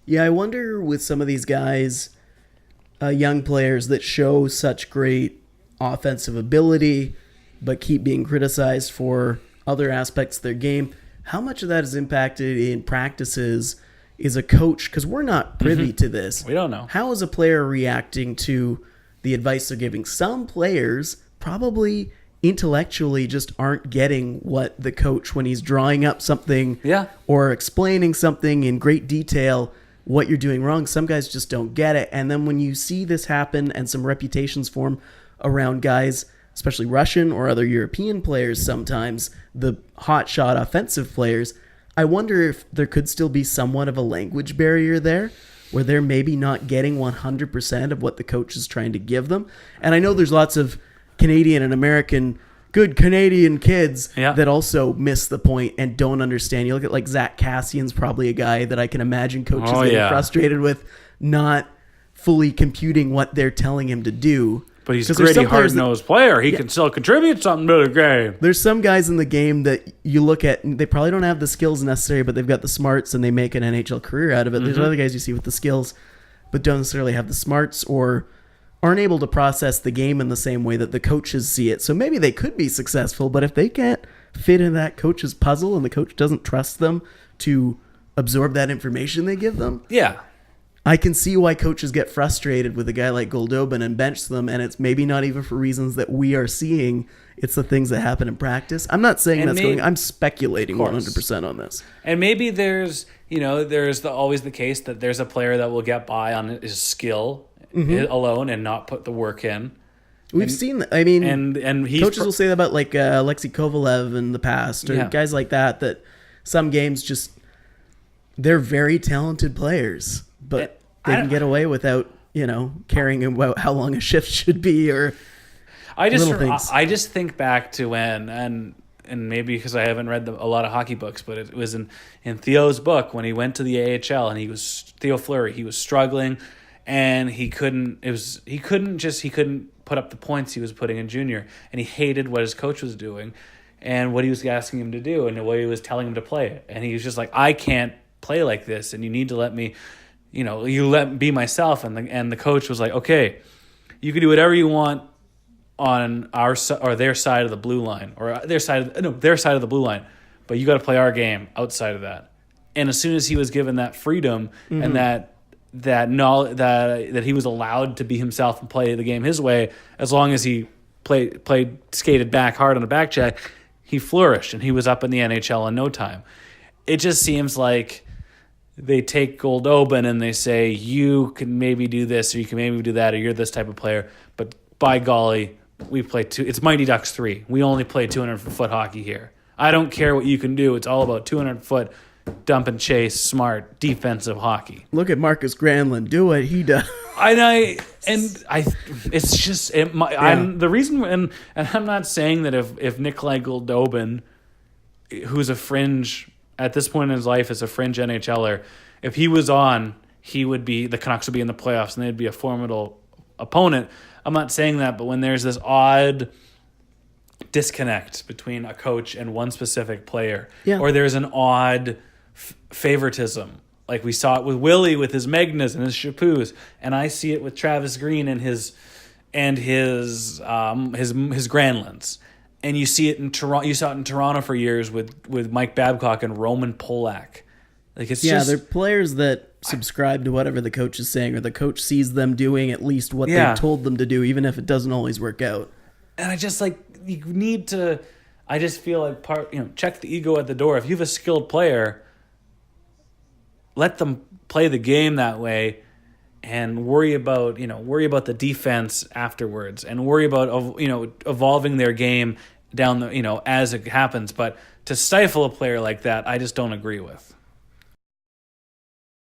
Yeah, I wonder with some of these guys, young players that show such great offensive ability, but keep being criticized for other aspects of their game, how much of that is impacted in practices is a coach, because we're not privy to this. We don't know. How is a player reacting to the advice they're giving? Some players probably intellectually just aren't getting what the coach, when he's drawing up something or explaining something in great detail, what you're doing wrong. Some guys just don't get it. And then when you see this happen and some reputations form around guys, especially Russian or other European players, sometimes the hotshot offensive players, I wonder if there could still be somewhat of a language barrier there, where they're maybe not getting 100% of what the coach is trying to give them. And I know there's lots of Canadian and American, good Canadian kids that also miss the point and don't understand. You look at like Zach Cassian's probably a guy that I can imagine coaches getting frustrated with not fully computing what they're telling him to do. But he's a gritty, hard-nosed player. He can still contribute something to the game. There's some guys in the game that you look at, and they probably don't have the skills necessary, but they've got the smarts and they make an NHL career out of it. There's other guys you see with the skills, but don't necessarily have the smarts or aren't able to process the game in the same way that the coaches see it. So maybe they could be successful, but if they can't fit in that coach's puzzle and the coach doesn't trust them to absorb that information they give them, I can see why coaches get frustrated with a guy like Goldobin and bench them, and it's maybe not even for reasons that we are seeing. It's the things that happen in practice. I'm not saying I'm speculating 100% on this. And maybe there's always the case that there's a player that will get by on his skill alone and not put the work in. We've seen that. I mean, and coaches will say that about like Alexei Kovalev in the past, or guys like that some games just, they're very talented players, but they can get away without, caring about how long a shift should be or little things. I just think back to when, and maybe because I haven't read a lot of hockey books, but it was in Theo's book when he went to the AHL and Theo Fleury, he was struggling and he couldn't put up the points he was putting in junior, and he hated what his coach was doing and what he was asking him to do and the way he was telling him to play. And he was just like, I can't play like this, and you need to let me, you let me be myself. And the coach was like, okay, you can do whatever you want on our or their side of the blue line, or their side of the blue line, but you got to play our game outside of that. And as soon as he was given that freedom and that knowledge, that he was allowed to be himself and play the game his way, as long as he skated back hard on the back check, he flourished and he was up in the NHL in no time. It just seems like they take Goldobin and they say, you can maybe do this, or you can maybe do that, or you're this type of player, but by golly, we play it's Mighty Ducks 3. We only play 200-foot hockey here. I don't care what you can do. It's all about 200-foot dump and chase, smart defensive hockey. Look at Marcus Granlund. Do what he does. It's just I'm the reason, and I'm not saying that if Nikolay Goldobin, who's a fringe at this point in his life, is a fringe NHLer, if he was on, the Canucks would be in the playoffs and they'd be a formidable opponent. I'm not saying that, but when there's this odd disconnect between a coach and one specific player, or there's an odd favoritism, like we saw it with Willie with his Megnas and his Chapoos, and I see it with Travis Green and his Granlunds, and you see it in Toronto. You saw it in Toronto for years with Mike Babcock and Roman Polak. Like they're players that subscribe to whatever the coach is saying, or the coach sees them doing at least what they told them to do, even if it doesn't always work out. And I just you need to. I just feel like check the ego at the door. If you have a skilled player, let them play the game that way, and worry about the defense afterwards, and worry about evolving their game down the as it happens. But to stifle a player like that, I just don't agree with.